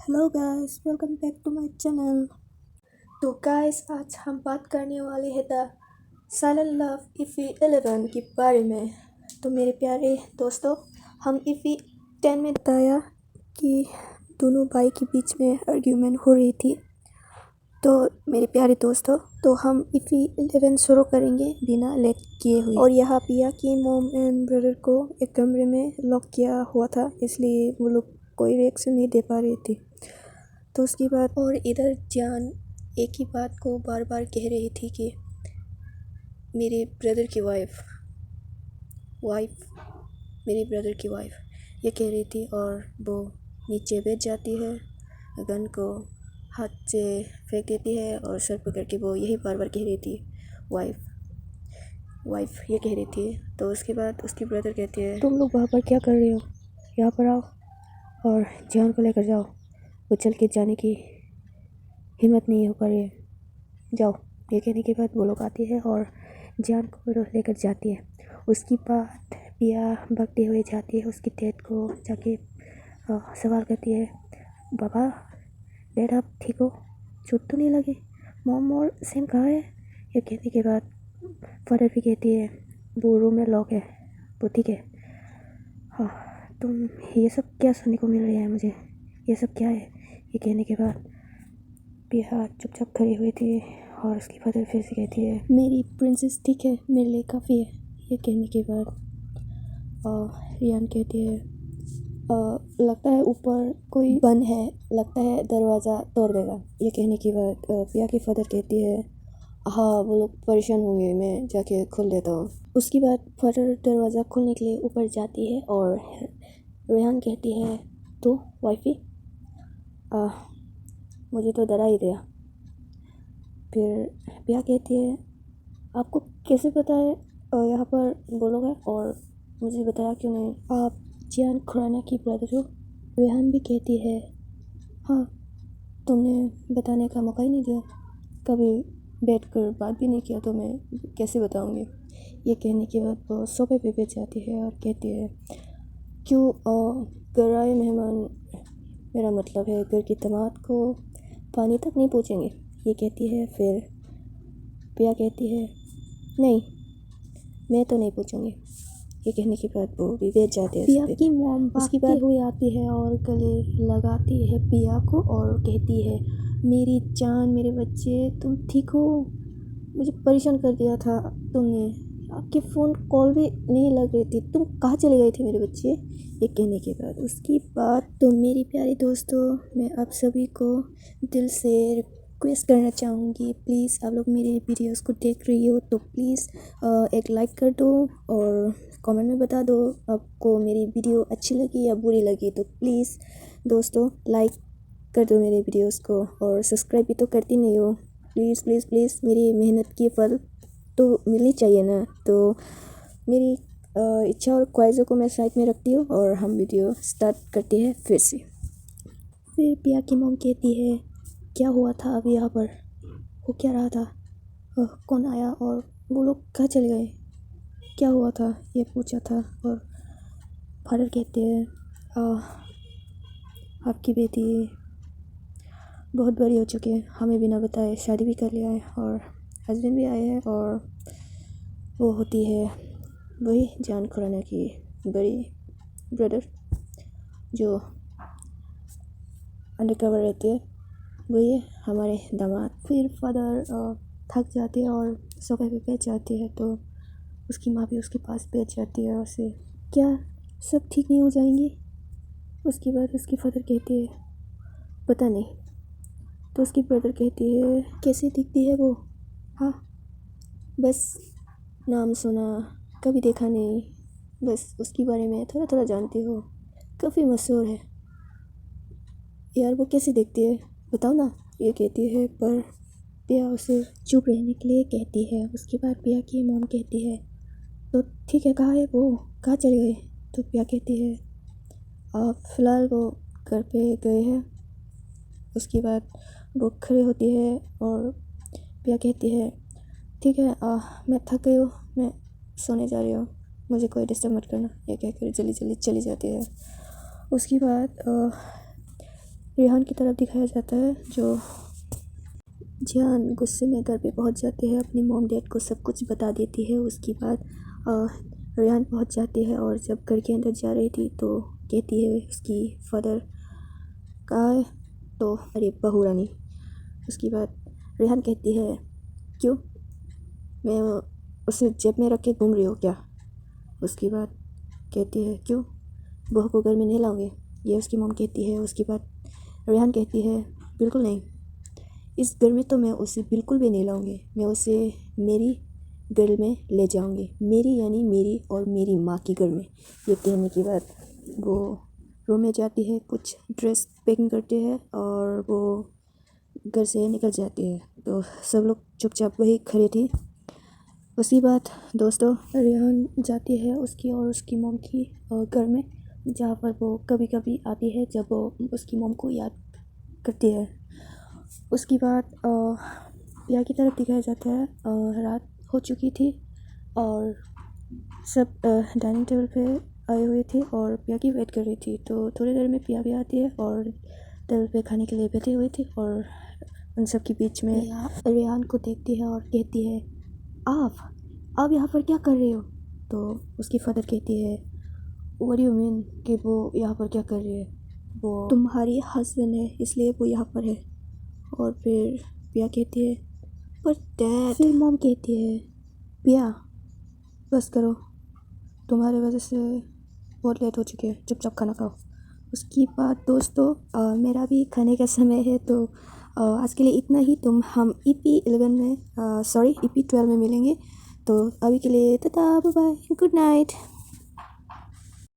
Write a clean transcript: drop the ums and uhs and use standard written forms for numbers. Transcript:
Hello guys, welcome back to my channel. तो guys, आज हम बात करने वाले हैं द साइलेंट लव इफ़ी 11 के बारे में। तो मेरे प्यारे दोस्तों, हम इफ़ी 10 में बताया कि दोनों भाई के बीच में आर्ग्यूमेंट हो रही थी। तो मेरे प्यारे दोस्तों, तो हम इफ़ी 11 शुरू करेंगे बिना लेट किए हुए। और यहाँ पिया की मॉम एंड ब्रदर को एक कमरे में लॉक किया हुआ था, इसलिए वो लोग कोई रिएक्शन नहीं दे पा रही थी। तो उसके बाद और इधर जान एक ही बात को बार बार कह रही थी कि मेरे ब्रदर की वाइफ मेरे ब्रदर की वाइफ ये कह रही थी। और वो नीचे बैठ जाती है, गन को हाथ से फेंक देती है और सर पकड़ के वो यही बार बार कह रही थी वाइफ ये कह रही थी। तो उसके बाद उसकी ब्रदर कहती है, तुम लोग वहाँ पर क्या कर रहे हो, यहाँ पर आओ और जान को लेकर जाओ। वो चल के जाने की हिम्मत नहीं हो पा रही है, जाओ। ये कहने के बाद वो लोग आती है और जान को लेकर जाती है। उसके बाद पिया भागते हुए जाती है, उसकी डैड को जाके सवाल करती है, बाबा डैड आप ठीक हो, चोट तो नहीं लगी, मॉम और सेम कहाँ है। ये कहने के बाद फादर भी कहती है वो रूम में लॉक है, वो ठीक है। हाँ, तुम ये सब क्या सुनने को मिल रहा है मुझे, ये सब क्या है। ये कहने के बाद पिया चुपचाप खड़ी हुई थी और उसकी फादर फिर से कहती है, मेरी प्रिंसेस ठीक है, मेरे लिए काफ़ी है। ये कहने के बाद रियान कहती है, लगता है ऊपर कोई बंद है, लगता है दरवाज़ा तोड़ देगा। ये कहने के बाद पिया की फादर कहती है, हाँ वो लोग परेशान होंगे, मैं जाके खोल देता हूँ। उसके बाद फादर दरवाज़ा खोलने के लिए ऊपर जाती है और रेहान कहती है, तो वाइफी मुझे तो डरा ही दिया। फिर पिया कहती है, आपको कैसे पता है यहाँ पर वो लोग हैं, और मुझे बताया क्यों नहीं, आप जियान खुराना की ब्रदर हो। रेहान भी कहती है, हाँ तुमने बताने का मौका ही नहीं दिया, कभी बैठकर बात भी नहीं किया, तो मैं कैसे बताऊँगी। ये कहने के बाद वो सोफे पे बैठ जाती है और कहती है, क्यों घर आए मेहमान, मेरा मतलब है घर की दामाद को पानी तक नहीं पूछेंगे। ये कहती है। फिर पिया कहती है, नहीं मैं तो नहीं पूछूंगी। ये कहने के बाद वो भी बैठ जाते हैं। पिया की मॉम उसके बाद हुई आती है और गले लगाती है पिया को और कहती है, मेरी जान, मेरे बच्चे, तुम ठीक हो, मुझे परेशान कर दिया था तुमने, आपके फ़ोन कॉल भी नहीं लग रही थी, तुम कहाँ चले गए थे मेरे बच्चे। ये कहने के बाद उसकी बात, तो मेरी प्यारी दोस्तों, मैं आप सभी को दिल से रिक्वेस्ट करना चाहूँगी, प्लीज़ आप लोग मेरे वीडियोस को देख रही हो तो प्लीज़ एक लाइक कर दो और कमेंट में बता दो आपको मेरी वीडियो अच्छी लगी या बुरी लगी। तो प्लीज़ दोस्तों लाइक कर दो मेरे वीडियोस को, और सब्सक्राइब भी तो करती नहीं हो। प्लीज़ प्लीज़ प्लीज़, मेरी मेहनत की फल तो मिलनी चाहिए ना। तो मेरी इच्छा और ख्वाहिशों को मैं साइड में रखती हूँ और हम वीडियो स्टार्ट करते हैं फिर से। फिर पिया की मॉम कहती है, क्या हुआ था अभी यहाँ पर, हो क्या रहा था, कौन आया और वो लोग कहाँ चले गए, क्या हुआ था, ये पूछा था। और फादर कहते हैं, आपकी बेटी बहुत बड़ी हो चुकी है, हमें बिना बताए शादी भी कर लिया है और हस्बैंड भी आए हैं, और वो होती है वही जान खुराना की बड़ी ब्रदर जो अंडरकवर रहती है, वही है हमारे दामाद। फिर फादर थक जाते हैं और सोफे पे बैठ जाते हैं, तो उसकी माँ भी उसके पास बैठ जाती है और उसे, क्या सब ठीक नहीं हो जाएंगे। उसके बाद उसकी फादर कहती है, पता नहीं। तो उसकी ब्रदर कहती है, कैसे दिखती है वो, हाँ बस नाम सुना, कभी देखा नहीं, बस उसके बारे में थोड़ा थोड़ा जानती हो, काफ़ी मशहूर है यार, वो कैसी दिखती है बताओ ना। ये कहती है, पर पिया उसे चुप रहने के लिए कहती है। उसके बाद पिया की मॉम कहती है, तो ठीक है, कहाँ है वो, कहाँ चले गए। तो पिया कहती है, फ़िलहाल वो घर पे गए हैं। उसके बाद वो खड़ी होती है और पिया कहती है, ठीक है, मैं थक गई हूँ, मैं सोने जा रही हूँ, मुझे कोई डिस्टर्ब मत करना। ये कहकर जल्दी जल्दी चली जाती है। उसके बाद रेहान की तरफ दिखाया जाता है जो जियान गुस्से में घर पे पहुंच जाती है, अपनी मॉम डैड को सब कुछ बता देती है। उसके बाद रेहान पहुंच जाती है और जब घर के अंदर जा रही थी तो कहती है उसकी फादर कहाँ है, तो अरे बहू रानी। उसके बाद रेहान कहती है क्यों, मैं उसे जेब में रख के घूम रही हूँ क्या। उसके बाद कहती है क्यों, बहू को घर में नहीं लाओगे, ये उसकी मॉम कहती है। उसके बाद रेहान कहती है बिल्कुल नहीं, इस घर में तो मैं उसे बिल्कुल भी नहीं लाऊंगी, मैं उसे मेरी घर में ले जाऊंगी, मेरी यानी मेरी और मेरी माँ की घर में। ये कहने के बाद वो रूम में जाती है, कुछ ड्रेस पैकिंग करती है और वो घर से निकल जाती है। तो सब लोग चुपचाप वही खड़े थे। उसके बाद दोस्तों रेहान जाती है उसकी और उसकी मॉम की घर में, जहाँ पर वो कभी कभी आती है जब वो उसकी मॉम को याद करती है। उसके बाद पिया की तरफ दिखाया जाता है, रात हो चुकी थी और सब डाइनिंग टेबल पे आए हुए थे और पिया की वेट कर रही थी। तो थोड़ी देर में पिया भी आती है और टेबल पे खाने के लिए बैठे हुए थे और उन सब के बीच में रेहान को देखती है और कहती है आप यहाँ पर क्या कर रहे हो। तो उसकी फादर कहती है व्हाट डू यू मीन कि वो यहाँ पर क्या कर रही है, वो तुम्हारी हस्बैंड है इसलिए वो यहाँ पर है। और फिर पिया कहती है पर डैड। फिर मॉम कहती है पिया बस करो, तुम्हारे वजह से बहुत लेट हो चुके हैं, चुपचाप खाना खाओ। उसके बाद दोस्तों मेरा भी खाने का समय है, तो आज के लिए इतना ही। हम EP11 में EP12 में मिलेंगे। तो अभी के लिए tata bye bye, good night.